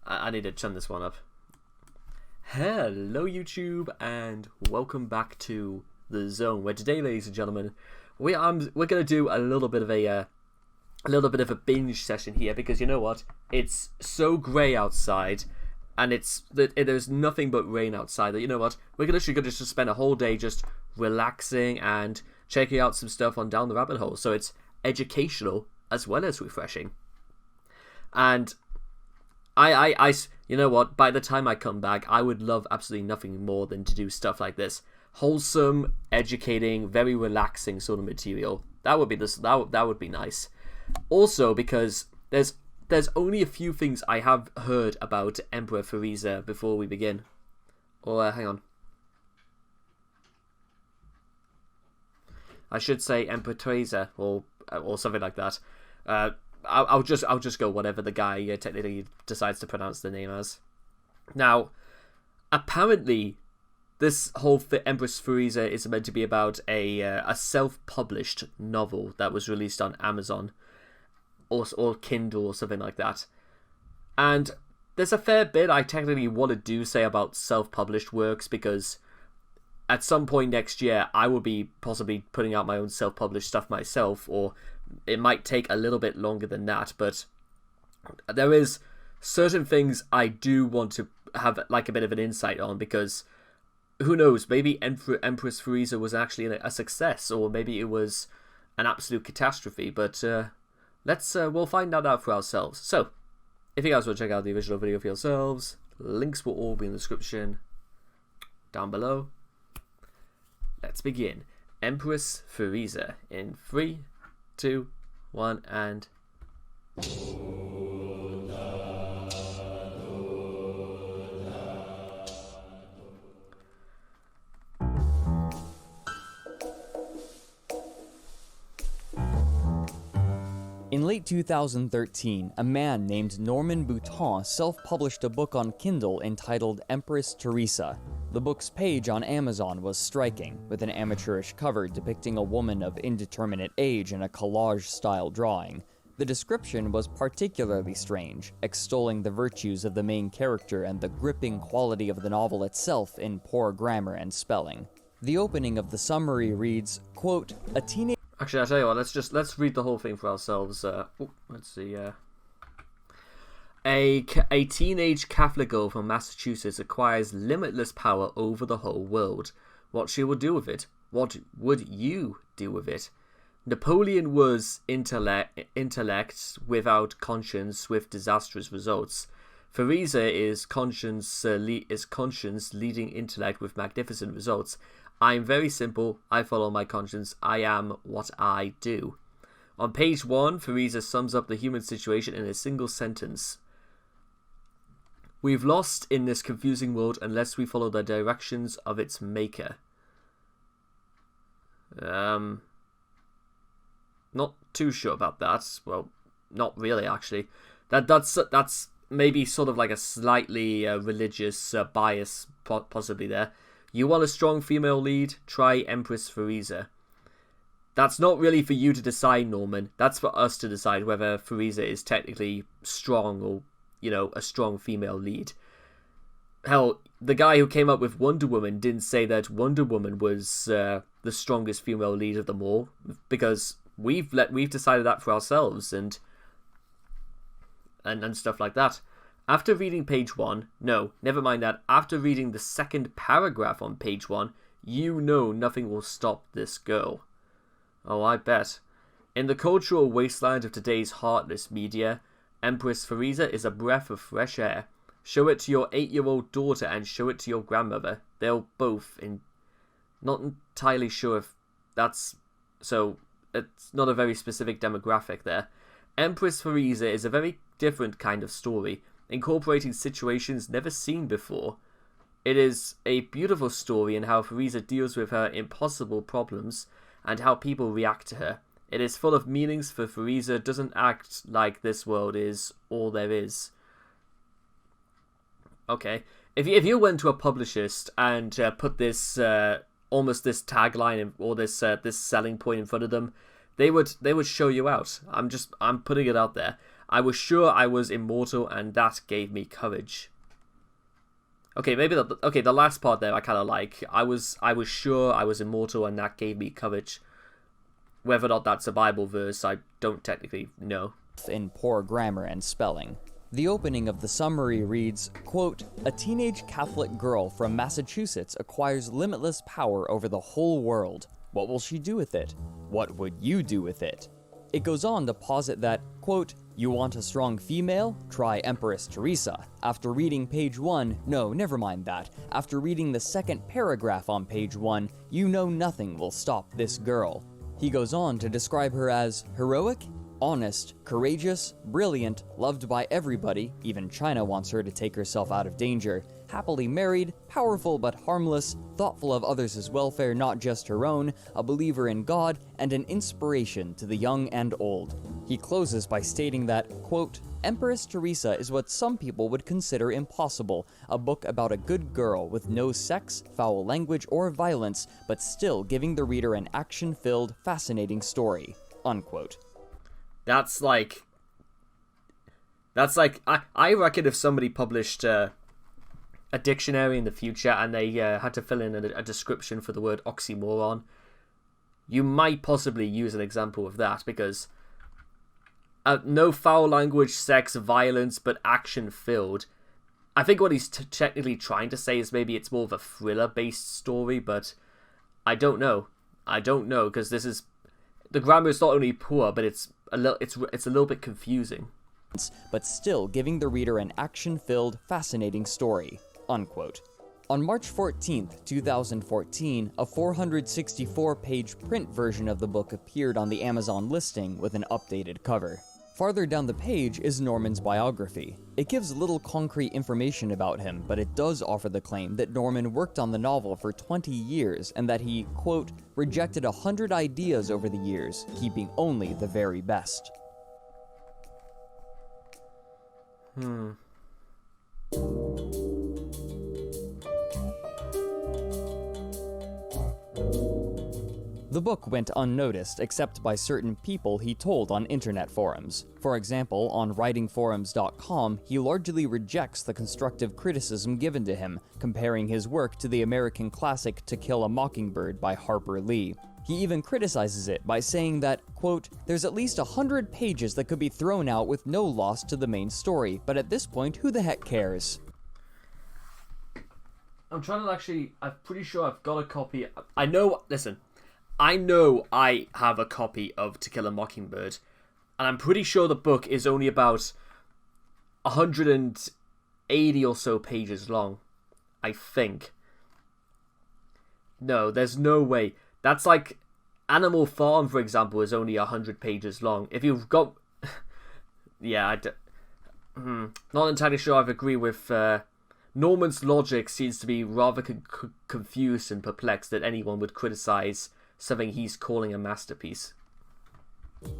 I need to turn this one up. Hello YouTube, and welcome back to the Zone, where today, ladies and gentlemen, we're gonna do a little bit of a binge session here, because you know what? It's so grey outside, and there's nothing but rain outside. That you know what? We're literally gonna just spend a whole day just relaxing and checking out some stuff on Down the Rabbit Hole. So it's educational as well as refreshing. And you know what? By the time I come back, I would love absolutely nothing more than to do stuff like this: wholesome, educating, very relaxing sort of material. That would be that would be nice. Also, because there's only a few things I have heard about Empress Theresa before we begin. Or hang on, I should say Empress Theresa or something like that. I'll just go whatever the guy technically decides to pronounce the name as. Now, apparently, this whole Empress Theresa is meant to be about a self-published novel that was released on Amazon or Kindle or something like that. And there's a fair bit I technically want to say about self-published works, because at some point next year I will be possibly putting out my own self-published stuff myself, or it might take a little bit longer than that. But there is certain things I do want to have like a bit of an insight on, because who knows, maybe Empress Theresa was actually a success, or maybe it was an absolute catastrophe. But we'll find out for ourselves. So if you guys want to check out the original video for yourselves, links will all be in the description down below. Let's begin. Empress Theresa in 3, 2, 1, and... In late 2013, a man named Norman Boutin self-published a book on Kindle entitled Empress Theresa. The book's page on Amazon was striking, with an amateurish cover depicting a woman of indeterminate age in a collage-style drawing. The description was particularly strange, extolling the virtues of the main character and the gripping quality of the novel itself in poor grammar and spelling. The opening of the summary reads, quote, "A teenage..." Actually, I'll tell you what, let's read the whole thing for ourselves. Let's see. A teenage Catholic girl from Massachusetts acquires limitless power over the whole world. What she will do with it? What would you do with it? Napoleon was intellect without conscience, with disastrous results. Theresa is conscience leading intellect with magnificent results. I am very simple. I follow my conscience. I am what I do. On page 1, Theresa sums up the human situation in a single sentence. We've lost in this confusing world unless we follow the directions of its maker. Not too sure about that. Well, not really, actually. That's maybe sort of like a slightly religious bias possibly there. You want a strong female lead? Try Empress Theresa. That's not really for you to decide, Norman. That's for us to decide whether Theresa is technically strong, or, you know, a strong female lead. Hell, the guy who came up with Wonder Woman didn't say that Wonder Woman was the strongest female lead of them all, because we've decided that for ourselves and stuff like that. After reading page 1, no, never mind that, after reading the second paragraph on page 1, you know nothing will stop this girl. Oh, I bet. In the cultural wasteland of today's heartless media, Empress Theresa is a breath of fresh air. Show it to your 8-year-old daughter and show it to your grandmother. They'll both not entirely sure if that's... So, it's not a very specific demographic there. Empress Theresa is a very different kind of story, incorporating situations never seen before. It is a beautiful story in how Theresa deals with her impossible problems and how people react to her. It is full of meanings, for Theresa doesn't act like this world is all there is. Okay, if you went to a publicist and put this almost this tagline or this selling point in front of them, they would show you out. I'm putting it out there. I was sure I was immortal, and that gave me courage. Okay, maybe the last part there I kind of like. I was sure I was immortal, and that gave me courage. Whether or not that's a Bible verse, I don't technically know. In poor grammar and spelling. The opening of the summary reads, quote, "A teenage Catholic girl from Massachusetts acquires limitless power over the whole world. What will she do with it? What would you do with it?" It goes on to posit that, quote, "You want a strong female? Try Empress Theresa. After reading page 1, no, never mind that. After reading the second paragraph on page 1, you know nothing will stop this girl." He goes on to describe her as heroic, honest, courageous, brilliant, loved by everybody, even China wants her to take herself out of danger, happily married, powerful but harmless, thoughtful of others' welfare, not just her own, a believer in God, and an inspiration to the young and old. He closes by stating that, quote, "Empress Theresa is what some people would consider impossible, a book about a good girl with no sex, foul language, or violence, but still giving the reader an action-filled, fascinating story," unquote. That's like I reckon if somebody published a dictionary in the future and they had to fill in a description for the word oxymoron, you might possibly use an example of that, because no foul language, sex, violence, but action-filled. I think what he's technically trying to say is maybe it's more of a thriller-based story, but I don't know. Because the grammar is not only poor, but it's a little bit confusing. But still giving the reader an action-filled, fascinating story, unquote. On March 14th, 2014, a 464-page print version of the book appeared on the Amazon listing with an updated cover. Farther down the page is Norman's biography. It gives little concrete information about him, but it does offer the claim that Norman worked on the novel for 20 years and that he, quote, "rejected 100 ideas over the years, keeping only the very best." The book went unnoticed except by certain people he told on internet forums. For example, on writingforums.com, he largely rejects the constructive criticism given to him, comparing his work to the American classic To Kill a Mockingbird by Harper Lee. He even criticizes it by saying that, quote, "There's at least 100 pages that could be thrown out with no loss to the main story, but at this point, who the heck cares?" I'm pretty sure I've got a copy. I know I have a copy of To Kill a Mockingbird, and I'm pretty sure the book is only about 180 or so pages long. I think. No, there's no way. That's like Animal Farm, for example, is only 100 pages long. If you've got... yeah, not entirely sure I agree with... Norman's logic seems to be rather confused and perplexed that anyone would criticize something he's calling a masterpiece.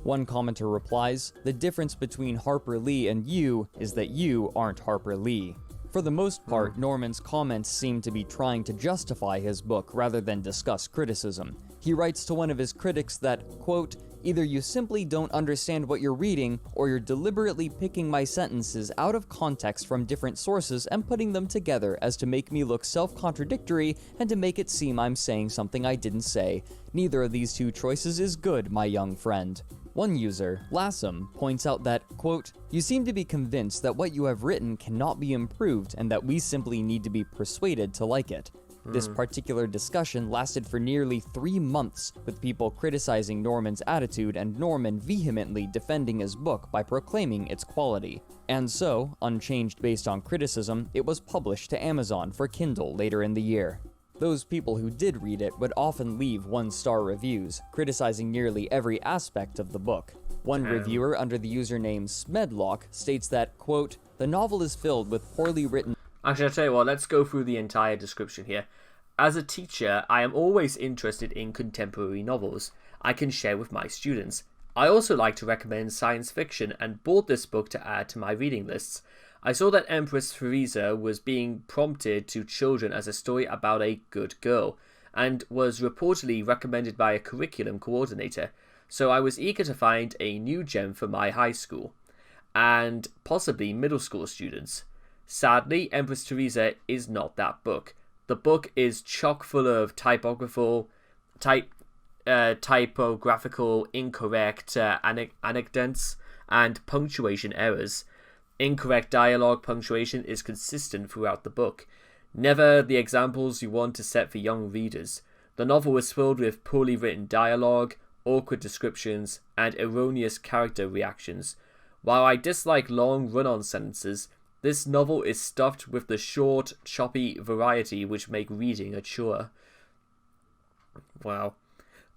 One commenter replies, "The difference between Harper Lee and you is that you aren't Harper Lee." For the most part, Norman's comments seem to be trying to justify his book rather than discuss criticism. He writes to one of his critics that, quote, "Either you simply don't understand what you're reading, or you're deliberately picking my sentences out of context from different sources and putting them together as to make me look self-contradictory and to make it seem I'm saying something I didn't say. Neither of these two choices is good, my young friend." One user, Lassam, points out that, quote, "You seem to be convinced that what you have written cannot be improved and that we simply need to be persuaded to like it." This particular discussion lasted for nearly 3 months, with people criticizing Norman's attitude and Norman vehemently defending his book by proclaiming its quality. And so, unchanged based on criticism, it was published to Amazon for Kindle later in the year. Those people who did read it would often leave 1-star reviews, criticizing nearly every aspect of the book. One reviewer under the username Smedlock states that, quote, "The novel is filled with poorly written..." Actually, I'll tell you what, let's go through the entire description here. As a teacher, I am always interested in contemporary novels I can share with my students. I also like to recommend science fiction and bought this book to add to my reading lists. I saw that Empress Theresa was being prompted to children as a story about a good girl, and was reportedly recommended by a curriculum coordinator, so I was eager to find a new gem for my high school. and possibly middle school students. Sadly, Empress Theresa is not that book. The book is chock full of typographical incorrect anecdotes and punctuation errors. Incorrect dialogue punctuation is consistent throughout the book. Never the examples you want to set for young readers. The novel is filled with poorly written dialogue, awkward descriptions, and erroneous character reactions. While I dislike long run-on sentences, this novel is stuffed with the short, choppy variety which make reading a chore. Wow.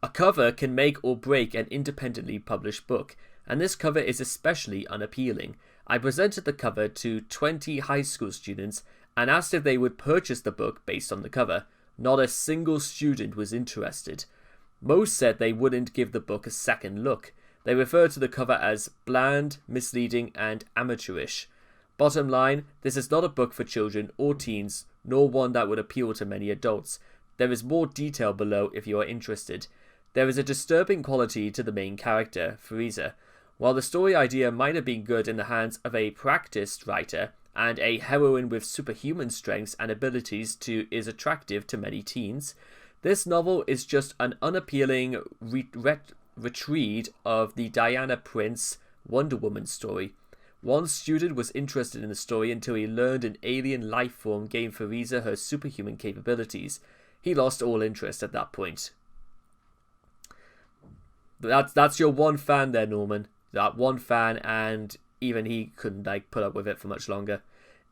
A cover can make or break an independently published book, and this cover is especially unappealing. I presented the cover to 20 high school students and asked if they would purchase the book based on the cover. Not a single student was interested. Most said they wouldn't give the book a second look. They referred to the cover as bland, misleading, and amateurish. Bottom line, this is not a book for children or teens, nor one that would appeal to many adults. There is more detail below if you are interested. There is a disturbing quality to the main character, Theresa. While the story idea might have been good in the hands of a practiced writer, and a heroine with superhuman strengths and abilities is attractive to many teens, this novel is just an unappealing retread of the Diana Prince Wonder Woman story. One student was interested in the story until he learned an alien life form gave Theresa her superhuman capabilities. He lost all interest at that point. That's your one fan there, Norman. That one fan, and even he couldn't put up with it for much longer.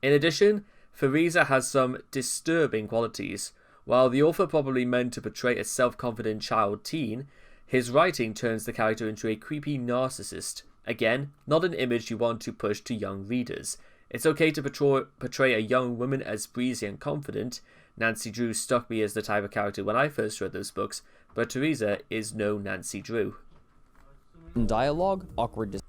In addition, Theresa has some disturbing qualities. While the author probably meant to portray a self-confident child teen, his writing turns the character into a creepy narcissist. Again, not an image you want to push to young readers. It's okay to portray a young woman as breezy and confident. Nancy Drew struck me as the type of character when I first read those books, but Theresa is no Nancy Drew. Dialogue, awkward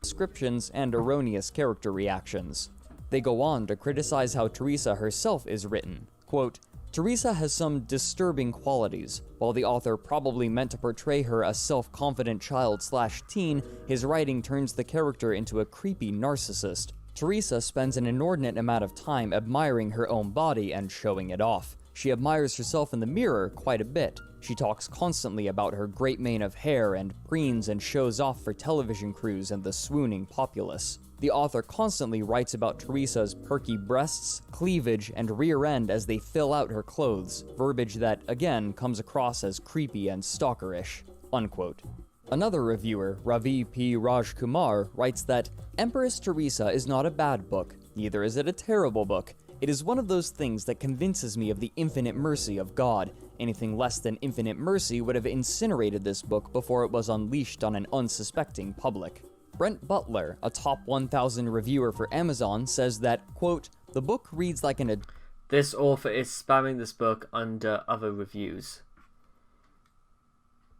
descriptions, and erroneous character reactions. They go on to criticize how Theresa herself is written. Quote, Theresa has some disturbing qualities. While the author probably meant to portray her as self-confident child/teen, his writing turns the character into a creepy narcissist. Theresa spends an inordinate amount of time admiring her own body and showing it off. She admires herself in the mirror quite a bit. She talks constantly about her great mane of hair and preens and shows off for television crews and the swooning populace. The author constantly writes about Theresa's perky breasts, cleavage, and rear end as they fill out her clothes, verbiage that, again, comes across as creepy and stalkerish. Unquote. Another reviewer, Ravi P. Rajkumar, writes that Empress Theresa is not a bad book, neither is it a terrible book. It is one of those things that convinces me of the infinite mercy of God. Anything less than infinite mercy would have incinerated this book before it was unleashed on an unsuspecting public. Brent Butler, a top 1,000 reviewer for Amazon, says that, quote, the book reads like an... This author is spamming this book under other reviews.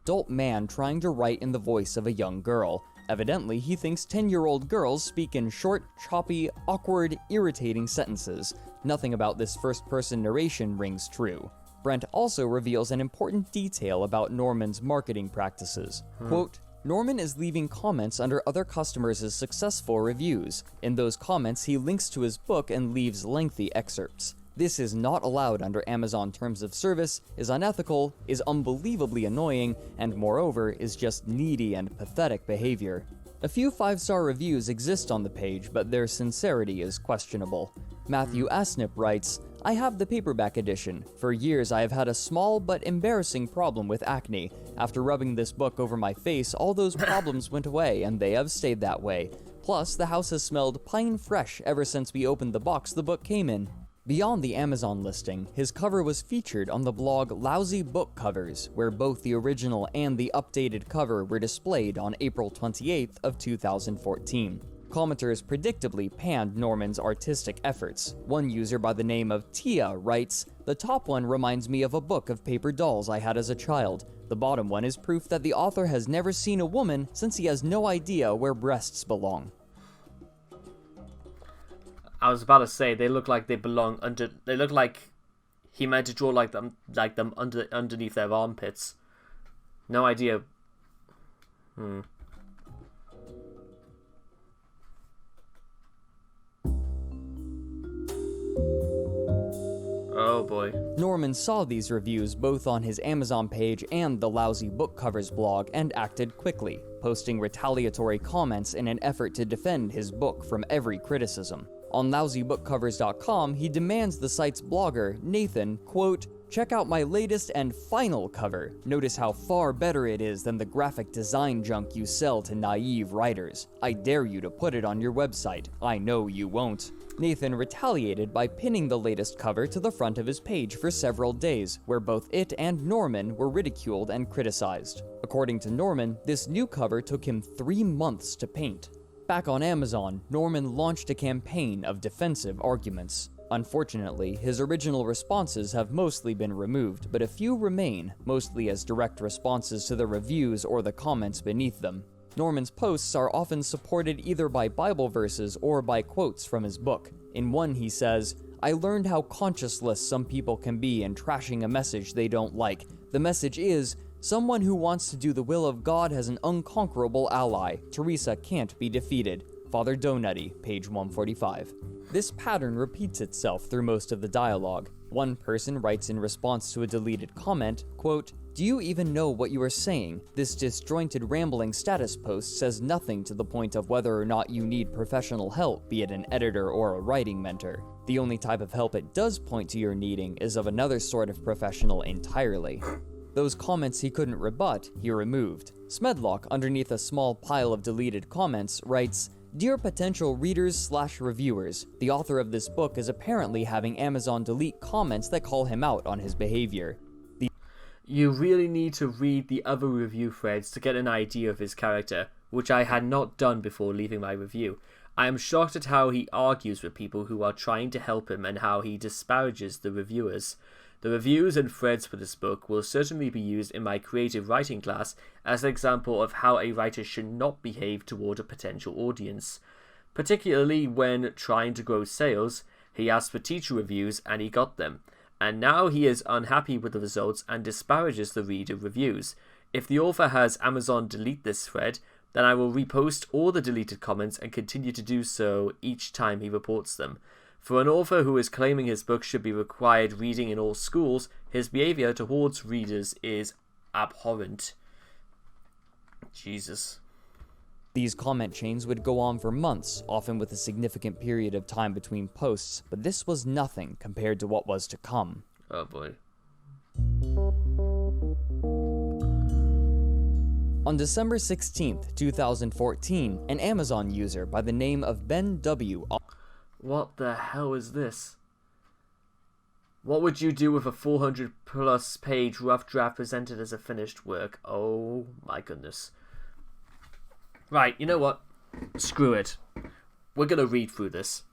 Adult man trying to write in the voice of a young girl. Evidently, he thinks 10-year-old girls speak in short, choppy, awkward, irritating sentences. Nothing about this first-person narration rings true. Brent also reveals an important detail about Norman's marketing practices. Quote, Norman is leaving comments under other customers' successful reviews. In those comments, he links to his book and leaves lengthy excerpts. This is not allowed under Amazon Terms of Service, is unethical, is unbelievably annoying, and moreover, is just needy and pathetic behavior. A few 5-star reviews exist on the page, but their sincerity is questionable. Matthew Asnip writes, I have the paperback edition. For years I have had a small but embarrassing problem with acne. After rubbing this book over my face, all those problems went away, and they have stayed that way. Plus, the house has smelled pine fresh ever since we opened the box the book came in. Beyond the Amazon listing, his cover was featured on the blog Lousy Book Covers, where both the original and the updated cover were displayed on April 28th of 2014. Commenters predictably panned Norman's artistic efforts. One user by the name of Tia writes, the top one reminds me of a book of paper dolls I had as a child. The bottom one is proof that the author has never seen a woman since he has no idea where breasts belong. I was about to say they look like they belong under. They look like he meant to draw them underneath their armpits. No idea. Oh boy. Norman saw these reviews both on his Amazon page and the Lousy Book Covers blog and acted quickly, posting retaliatory comments in an effort to defend his book from every criticism. On lousybookcovers.com, he demands the site's blogger, Nathan, quote, "Check out my latest and final cover. Notice how far better it is than the graphic design junk you sell to naive writers. I dare you to put it on your website. I know you won't." Nathan retaliated by pinning the latest cover to the front of his page for several days, where both it and Norman were ridiculed and criticized. According to Norman, this new cover took him 3 months to paint. Back on Amazon, Norman launched a campaign of defensive arguments. Unfortunately, his original responses have mostly been removed, but a few remain, mostly as direct responses to the reviews or the comments beneath them. Norman's posts are often supported either by Bible verses or by quotes from his book. In one he says, "I learned how conscienceless some people can be in trashing a message they don't like. The message is, someone who wants to do the will of God has an unconquerable ally. Theresa can't be defeated." Father Donutty, page 145. This pattern repeats itself through most of the dialogue. One person writes in response to a deleted comment, quote, "Do you even know what you are saying? This disjointed rambling status post says nothing to the point of whether or not you need professional help, be it an editor or a writing mentor. The only type of help it does point to your needing is of another sort of professional entirely." Those comments he couldn't rebut, he removed. Smedlock, underneath a small pile of deleted comments, writes, "Dear potential readers/reviewers, the author of this book is apparently having Amazon delete comments that call him out on his behavior. You really need to read the other review threads to get an idea of his character, which I had not done before leaving my review. I am shocked at how he argues with people who are trying to help him and how he disparages the reviewers. The reviews and threads for this book will certainly be used in my creative writing class as an example of how a writer should not behave toward a potential audience. Particularly when trying to grow sales, he asked for teacher reviews and he got them. And now he is unhappy with the results and disparages the reader reviews. If the author has Amazon delete this thread, then I will repost all the deleted comments and continue to do so each time he reports them. For an author who is claiming his book should be required reading in all schools, his behavior towards readers is abhorrent. Jesus. These comment chains would go on for months, often with a significant period of time between posts, but this was nothing compared to what was to come. Oh boy. On December 16th, 2014, an Amazon user by the name of Ben W. What the hell is this? What would you do with a 400 plus page rough draft presented as a finished work? Oh my goodness. Right, you know what? Screw it. We're going to read through this.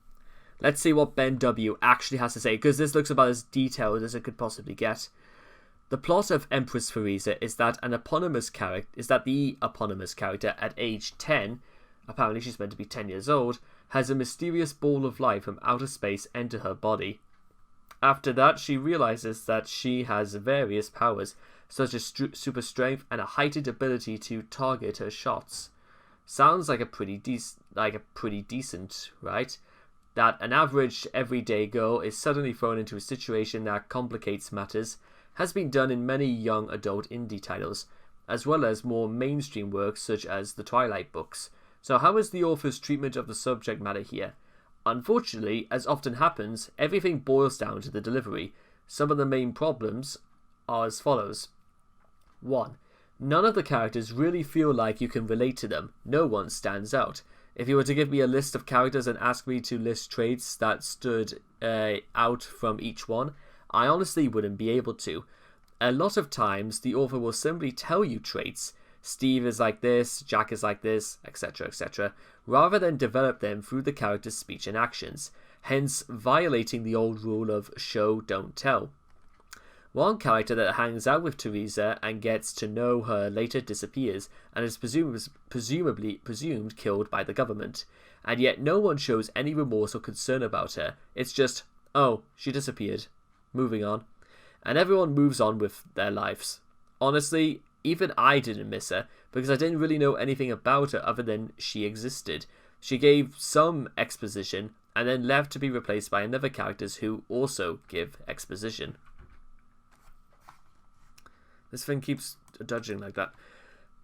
Let's see what Ben W. actually has to say, because this looks about as detailed as it could possibly get. The plot of Empress Theresa is that the eponymous character at age 10, apparently she's meant to be 10 years old, has a mysterious ball of light from outer space enter her body. After that, she realizes that she has various powers, such as super strength and a heightened ability to target her shots. Sounds like a pretty decent, right? That an average everyday girl is suddenly thrown into a situation that complicates matters has been done in many young adult indie titles, as well as more mainstream works such as the Twilight books. So how is the author's treatment of the subject matter here? Unfortunately, as often happens, everything boils down to the delivery. Some of the main problems are as follows. 1. None of the characters really feel like you can relate to them. No one stands out. If you were to give me a list of characters and ask me to list traits that stood out from each one, I honestly wouldn't be able to. A lot of times, the author will simply tell you traits. Steve is like this, Jack is like this, etc., etc., rather than develop them through the character's speech and actions, hence violating the old rule of show, don't tell. One character that hangs out with Theresa and gets to know her later disappears and is presumed killed by the government, and yet no one shows any remorse or concern about her. It's just, oh, she disappeared. Moving on. And everyone moves on with their lives. Honestly, even I didn't miss her, because I didn't really know anything about her other than she existed. She gave some exposition, and then left to be replaced by another characters who also give exposition. This thing keeps dodging like that.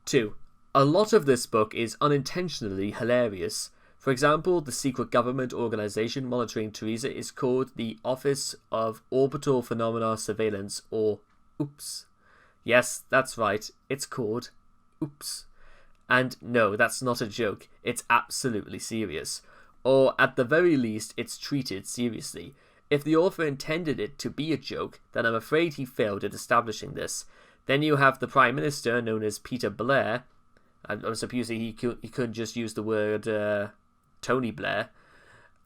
2. A lot of this book is unintentionally hilarious. For example, the secret government organization monitoring Theresa is called the Office of Orbital Phenomena Surveillance, or OOPS. Yes, that's right, it's called OOPS. And no, that's not a joke, it's absolutely serious. Or at the very least, it's treated seriously. If the author intended it to be a joke, then I'm afraid he failed at establishing this. Then you have the Prime Minister, known as Peter Blair. I'm supposing he couldn't just use the word Tony Blair.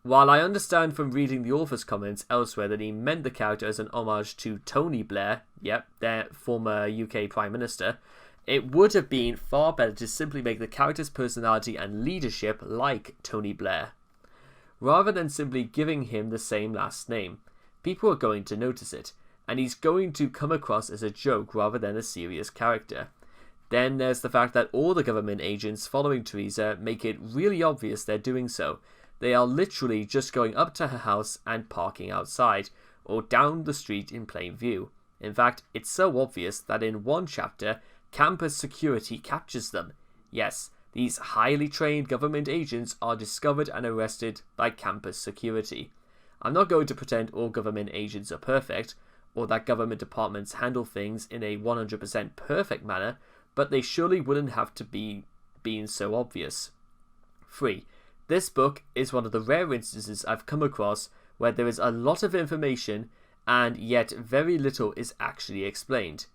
While I understand from reading the author's comments elsewhere that he meant the character as an homage to Tony Blair, yep, their former UK Prime Minister, it would have been far better to simply make the character's personality and leadership like Tony Blair, rather than simply giving him the same last name. People are going to notice it, and he's going to come across as a joke rather than a serious character. Then there's the fact that all the government agents following Theresa make it really obvious they're doing so. They are literally just going up to her house and parking outside, or down the street in plain view. In fact, it's so obvious that in one chapter, campus security captures them. Yes, these highly trained government agents are discovered and arrested by campus security. I'm not going to pretend all government agents are perfect, or that government departments handle things in a 100% perfect manner, but they surely wouldn't have to be being so obvious. 3. This book is one of the rare instances I've come across where there is a lot of information and yet very little is actually explained.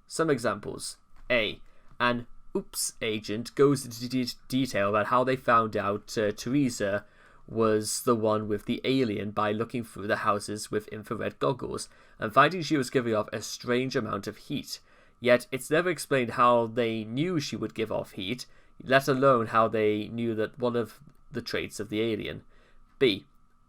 Some examples. A. An OOPS agent goes into detail about how they found out Theresa was the one with the alien by looking through the houses with infrared goggles and finding she was giving off a strange amount of heat. Yet it's never explained how they knew she would give off heat, let alone how they knew that one of the traits of the alien. B.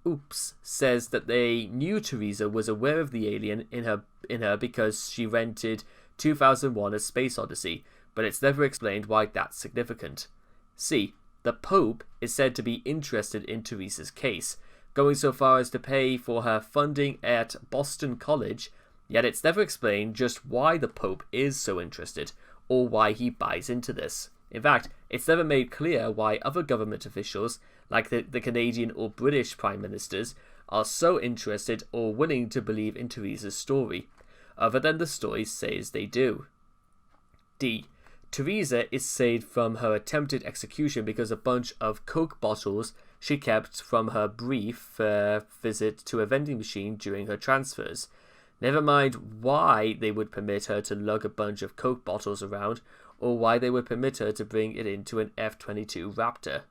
OOPS says that they knew Theresa was aware of the alien in her because she rented 2001: A Space Odyssey, but it's never explained why that's significant. C. The Pope is said to be interested in Theresa's case, going so far as to pay for her funding at Boston College, yet it's never explained just why the Pope is so interested, or why he buys into this. In fact, it's never made clear why other government officials, like the Canadian or British Prime Ministers, are so interested or willing to believe in Theresa's story, other than the story says they do. D. Theresa is saved from her attempted execution because a bunch of Coke bottles she kept from her brief visit to a vending machine during her transfers. Never mind why they would permit her to lug a bunch of Coke bottles around, or why they would permit her to bring it into an F-22 Raptor.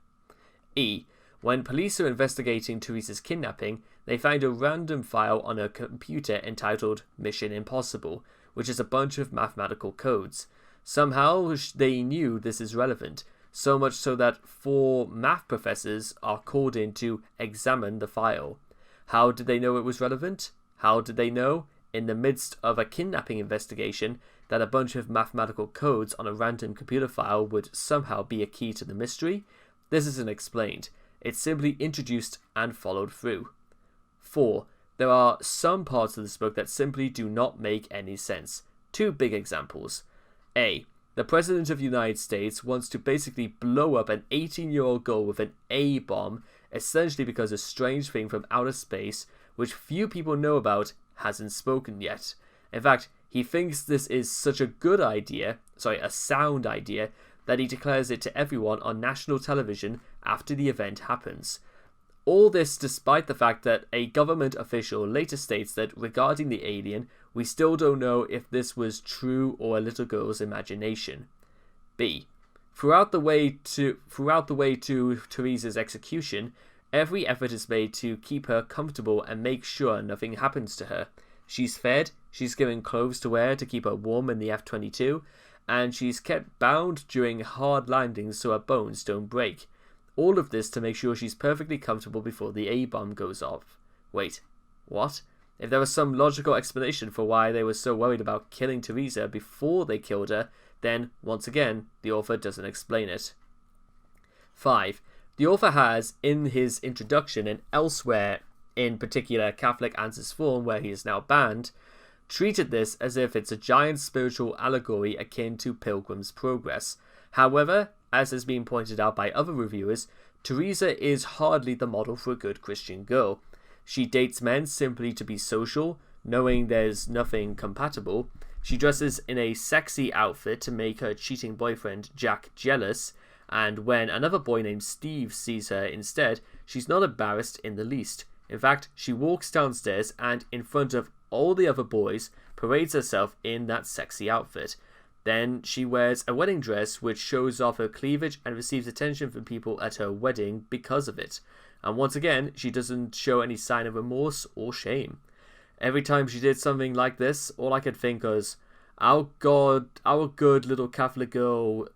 E. When police are investigating Theresa's kidnapping, they find a random file on her computer entitled Mission Impossible, which is a bunch of mathematical codes. Somehow they knew this is relevant, so much so that 4 math professors are called in to examine the file. How did they know it was relevant? How did they know, in the midst of a kidnapping investigation, that a bunch of mathematical codes on a random computer file would somehow be a key to the mystery? This isn't explained. It's simply introduced and followed through. 4. There are some parts of this book that simply do not make any sense. 2 big examples. A. The President of the United States wants to basically blow up an 18-year-old girl with an A-bomb, essentially because a strange thing from outer space, which few people know about, hasn't spoken yet. In fact, he thinks this is such a a sound idea, that he declares it to everyone on national television after the event happens. All this despite the fact that a government official later states that regarding the alien, we still don't know if this was true or a little girl's imagination. B. Throughout the way to Theresa's execution, every effort is made to keep her comfortable and make sure nothing happens to her. She's fed, she's given clothes to wear to keep her warm in the F-22, and she's kept bound during hard landings so her bones don't break. All of this to make sure she's perfectly comfortable before the A-bomb goes off. Wait, what? If there was some logical explanation for why they were so worried about killing Theresa before they killed her, then, once again, the author doesn't explain it. 5. The author has, in his introduction and elsewhere, in particular Catholic Answers Forum, where he is now banned, treated this as if it's a giant spiritual allegory akin to Pilgrim's Progress. However, as has been pointed out by other reviewers, Theresa is hardly the model for a good Christian girl. She dates men simply to be social, knowing there's nothing compatible. She dresses in a sexy outfit to make her cheating boyfriend Jack jealous, and when another boy named Steve sees her instead, she's not embarrassed in the least. In fact, she walks downstairs and, in front of all the other boys, parades herself in that sexy outfit. Then she wears a wedding dress which shows off her cleavage and receives attention from people at her wedding because of it. And once again, she doesn't show any sign of remorse or shame. Every time she did something like this, all I could think was, our good little Catholic girl,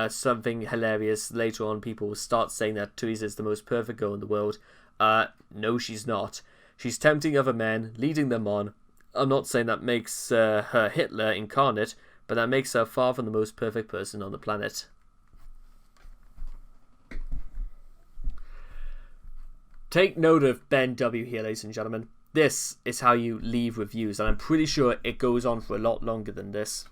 something hilarious. Later on, people will start saying that Theresa is the most perfect girl in the world. No, she's not. She's tempting other men, leading them on. I'm not saying that makes her Hitler incarnate, but that makes her far from the most perfect person on the planet. Take note of Ben W. here, ladies and gentlemen. This is how you leave reviews, and I'm pretty sure it goes on for a lot longer than this.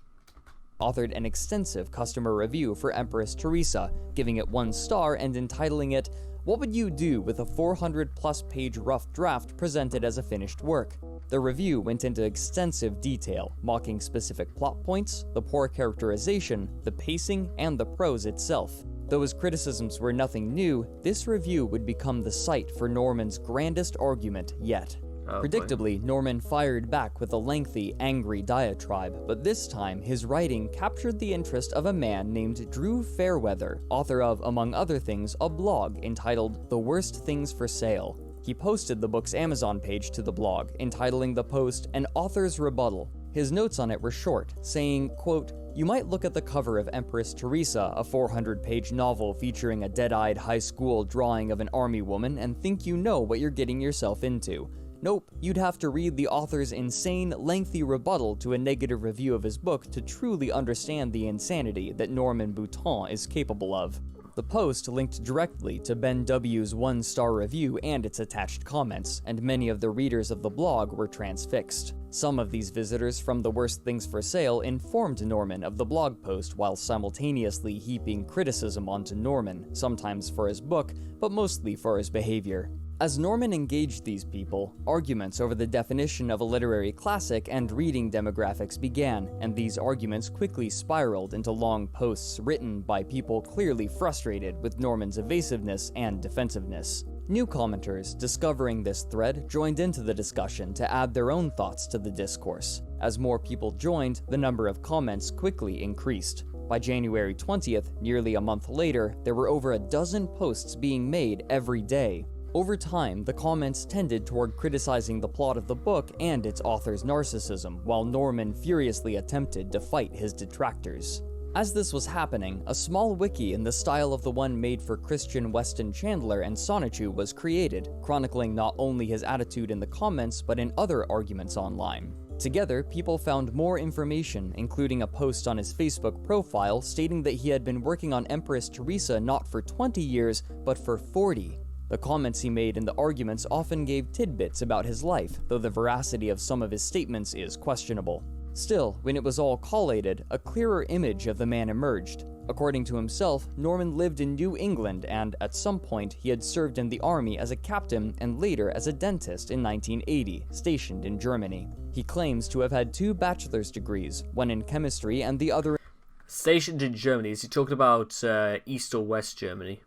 Authored an extensive customer review for Empress Theresa, giving it 1 star and entitling it, "What would you do with a 400-plus page rough draft presented as a finished work?" The review went into extensive detail, mocking specific plot points, the poor characterization, the pacing, and the prose itself. Though his criticisms were nothing new, this review would become the site for Norman's grandest argument yet. Predictably, Norman fired back with a lengthy, angry diatribe, but this time his writing captured the interest of a man named Drew Fairweather, author of, among other things, a blog entitled The Worst Things for Sale. He posted the book's Amazon page to the blog, entitling the post An Author's Rebuttal. His notes on it were short, saying, quote, "You might look at the cover of Empress Theresa, a 400-page novel featuring a dead-eyed high school drawing of an army woman, and think you know what you're getting yourself into. Nope, you'd have to read the author's insane, lengthy rebuttal to a negative review of his book to truly understand the insanity that Norman Bouton is capable of." The post linked directly to Ben W.'s 1-star review and its attached comments, and many of the readers of the blog were transfixed. Some of these visitors from The Worst Things for Sale informed Norman of the blog post while simultaneously heaping criticism onto Norman, sometimes for his book, but mostly for his behavior. As Norman engaged these people, arguments over the definition of a literary classic and reading demographics began, and these arguments quickly spiraled into long posts written by people clearly frustrated with Norman's evasiveness and defensiveness. New commenters, discovering this thread, joined into the discussion to add their own thoughts to the discourse. As more people joined, the number of comments quickly increased. By January 20th, nearly a month later, there were over a dozen posts being made every day. Over time, the comments tended toward criticizing the plot of the book and its author's narcissism, while Norman furiously attempted to fight his detractors. As this was happening, a small wiki in the style of the one made for Christian Weston Chandler and Sonichu was created, chronicling not only his attitude in the comments but in other arguments online. Together, people found more information, including a post on his Facebook profile stating that he had been working on Empress Theresa not for 20 years, but for 40. The comments he made in the arguments often gave tidbits about his life, though the veracity of some of his statements is questionable. Still, when it was all collated, a clearer image of the man emerged. According to himself, Norman lived in New England and, at some point, he had served in the army as a captain and later as a dentist in 1980, stationed in Germany. He claims to have had 2 bachelor's degrees, one in chemistry and the other Stationed in Germany, is he talking about East or West Germany?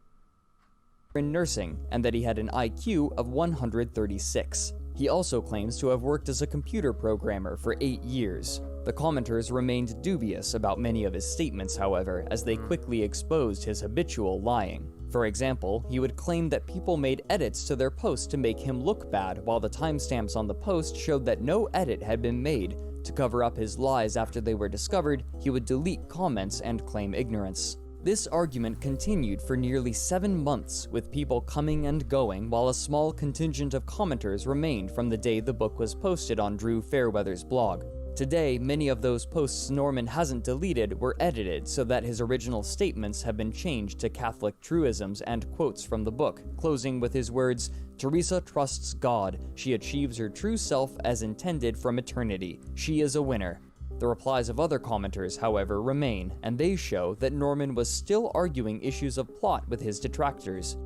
in nursing, and that he had an IQ of 136. He also claims to have worked as a computer programmer for 8 years. The commenters remained dubious about many of his statements, however, as they quickly exposed his habitual lying. For example, he would claim that people made edits to their post to make him look bad, while the timestamps on the post showed that no edit had been made. To cover up his lies after they were discovered, he would delete comments and claim ignorance. This argument continued for nearly 7 months, with people coming and going, while a small contingent of commenters remained from the day the book was posted on Drew Fairweather's blog. Today, many of those posts Norman hasn't deleted were edited so that his original statements have been changed to Catholic truisms and quotes from the book, closing with his words, "Theresa trusts God. She achieves her true self as intended from eternity. She is a winner." The replies of other commenters, however, remain, and they show that Norman was still arguing issues of plot with his detractors.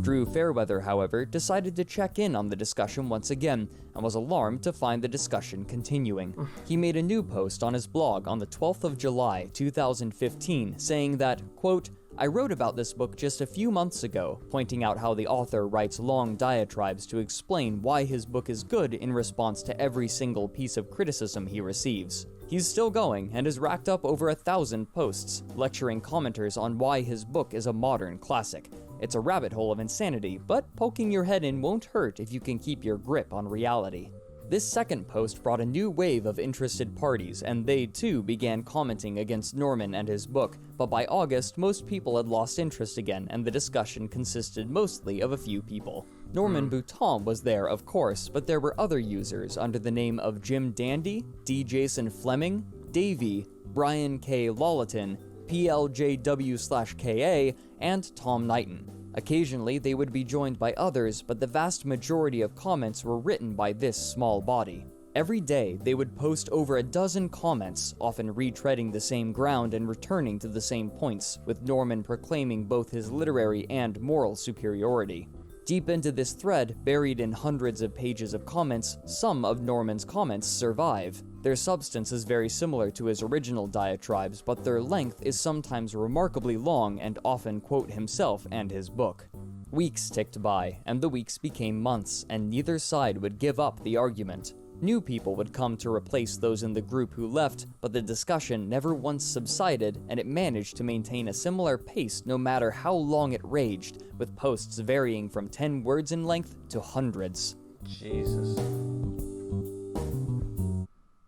Drew Fairweather, however, decided to check in on the discussion once again, and was alarmed to find the discussion continuing. He made a new post on his blog on the 12th of July, 2015, saying that, quote, "I wrote about this book just a few months ago, pointing out how the author writes long diatribes to explain why his book is good in response to every single piece of criticism he receives. He's still going and has racked up over 1,000 posts, lecturing commenters on why his book is a modern classic. It's a rabbit hole of insanity, but poking your head in won't hurt if you can keep your grip on reality." This second post brought a new wave of interested parties, and they too began commenting against Norman and his book, but by August, most people had lost interest again, and the discussion consisted mostly of a few people. Norman Bouton was there, of course, but there were other users under the name of Jim Dandy, D. Jason Fleming, Davey, Brian K. Lawleton, PLJW/KA, and Tom Knighton. Occasionally, they would be joined by others, but the vast majority of comments were written by this small body. Every day, they would post over a dozen comments, often retreading the same ground and returning to the same points, with Norman proclaiming both his literary and moral superiority. Deep into this thread, buried in hundreds of pages of comments, some of Norman's comments survive. Their substance is very similar to his original diatribes, but their length is sometimes remarkably long and often quote himself and his book. Weeks ticked by, and the weeks became months, and neither side would give up the argument. New people would come to replace those in the group who left, but the discussion never once subsided, and it managed to maintain a similar pace no matter how long it raged, with posts varying from 10 words in length to hundreds. Jesus.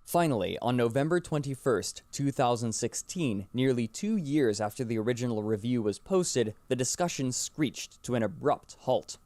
Finally, on November 21st, 2016, nearly 2 years after the original review was posted, the discussion screeched to an abrupt halt.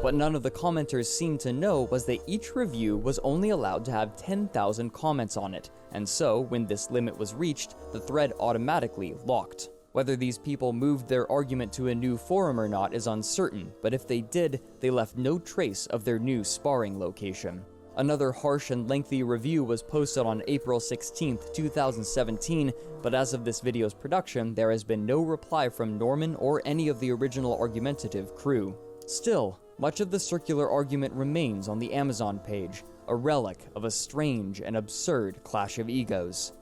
What none of the commenters seemed to know was that each review was only allowed to have 10,000 comments on it, and so, when this limit was reached, the thread automatically locked. Whether these people moved their argument to a new forum or not is uncertain, but if they did, they left no trace of their new sparring location. Another harsh and lengthy review was posted on April 16th, 2017, but as of this video's production, there has been no reply from Norman or any of the original argumentative crew. Still, much of the circular argument remains on the Amazon page, a relic of a strange and absurd clash of egos.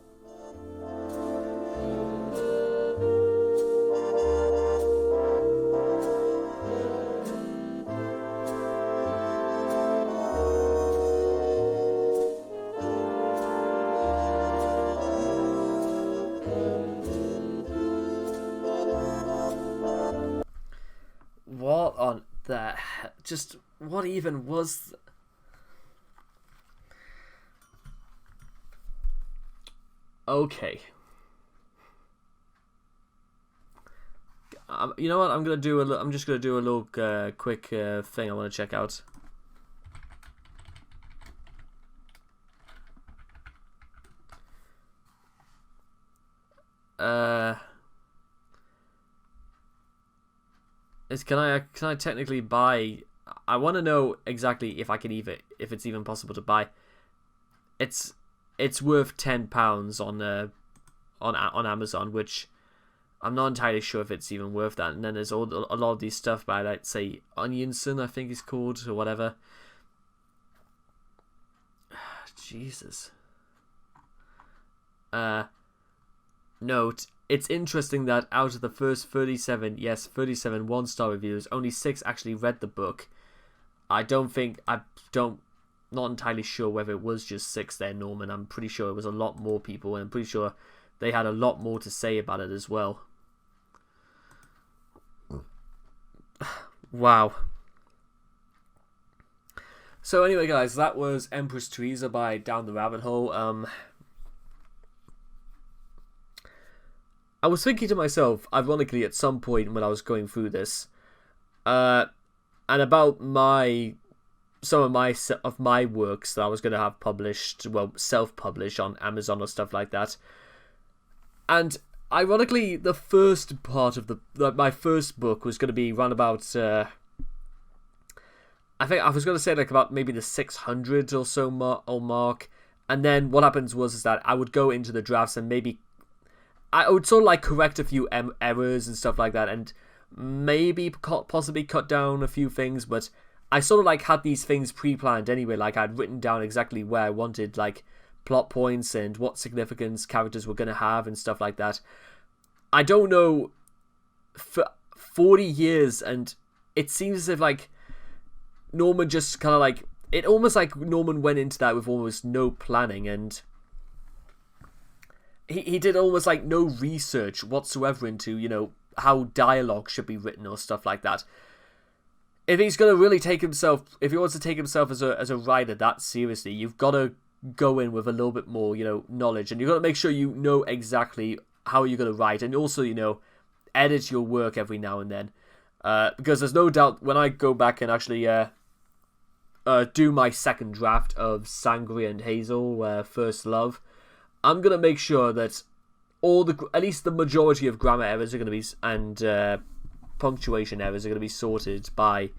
What on the just what even was okay. You know what? I'm just gonna do a little quick thing I want to check out. Can I technically buy? I want to know exactly if it's even possible to buy. It's worth £10 on Amazon, which I'm not entirely sure if it's even worth that. And then there's a lot of these stuff by, like, say, Onionson, I think it's called, or whatever. Jesus. Note, it's interesting that out of the first 37 one-star reviews, only 6 actually read the book. Not entirely sure whether it was just 6 there, Norman. I'm pretty sure it was a lot more people, and I'm pretty sure they had a lot more to say about it as well. Wow. So anyway, guys, that was Empress Theresa by Down the Rabbit Hole. I was thinking to myself, ironically, at some point when I was going through this, and about some of my works that I was going to have published, well, self-published on Amazon or stuff like that. And ironically, the first part of my first book was going to be around about, I think I was going to say like about maybe the 600 or so mark. And then what happens is that I would go into the drafts and maybe I would sort of like correct a few errors and stuff like that, and maybe possibly cut down a few things, but I sort of like had these things pre-planned anyway. Like I'd written down exactly where I wanted like plot points and what significance characters were going to have and stuff like that. I don't know, for 40 years, and it seems as if like Norman just kind of like, it almost like Norman went into that with almost no planning, and he did almost like no research whatsoever into, you know, how dialogue should be written or stuff like that. If he's going to really take himself, if he wants to take himself as a writer that seriously, you've got to go in with a little bit more, you know, knowledge, and you've got to make sure you know exactly how you're going to write, and also, you know, edit your work every now and then, because there's no doubt when I go back and actually do my second draft of Sangria and Hazel, First Love, I'm going to make sure that at least the majority of grammar errors are going to be, and punctuation errors are going to be sorted by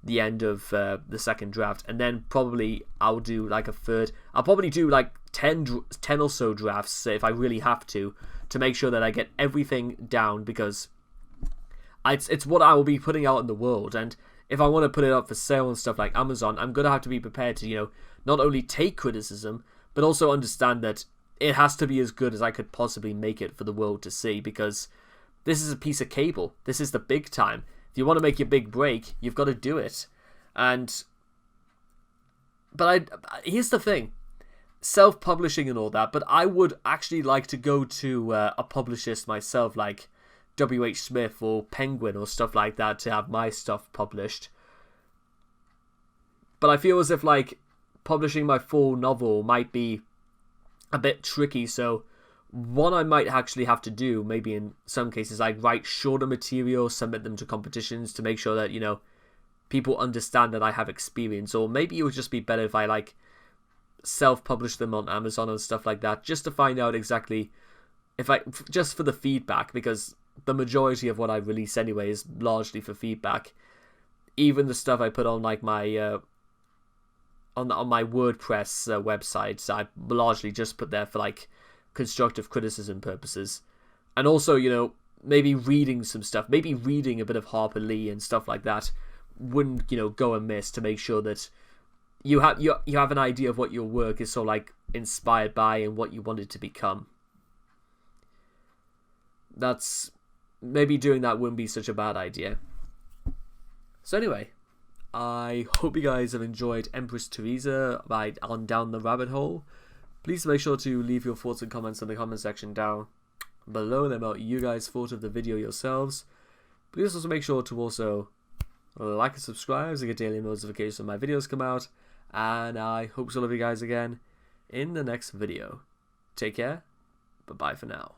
the end of the second draft, and then probably I'll do like a third. I'll probably do like 10 or so drafts if I really have to make sure that I get everything down, because it's what I will be putting out in the world, and if I want to put it up for sale and stuff like Amazon, I'm going to have to be prepared to, you know, not only take criticism, but also understand that it has to be as good as I could possibly make it for the world to see, because this is a piece of cable. This is the big time. If you want to make your big break, you've got to do it. But here's the thing. Self-publishing and all that, but I would actually like to go to a publicist myself, like W.H. Smith or Penguin or stuff like that, to have my stuff published. But I feel as if like publishing my full novel might be a bit tricky, so what I might actually have to do, maybe in some cases, I'd write shorter material, submit them to competitions to make sure that, you know, people understand that I have experience, or maybe it would just be better if I like self-publish them on Amazon and stuff like that, just to find out exactly just for the feedback, because the majority of what I release anyway is largely for feedback. Even the stuff I put on like my on my WordPress website, I largely just put there for like constructive criticism purposes, and also, you know, maybe reading some stuff, maybe reading a bit of Harper Lee and stuff like that wouldn't, you know, go amiss, to make sure that you have an idea of what your work is sort of like inspired by and what you want it to become. That's maybe doing that wouldn't be such a bad idea. So anyway, I hope you guys have enjoyed Empress Theresa on Down the Rabbit Hole. Please make sure to leave your thoughts and comments in the comment section down below about what you guys thought of the video yourselves. Please also make sure to also like and subscribe to get daily notifications when my videos come out. And I hope to love you guys again in the next video. Take care. Bye-bye for now.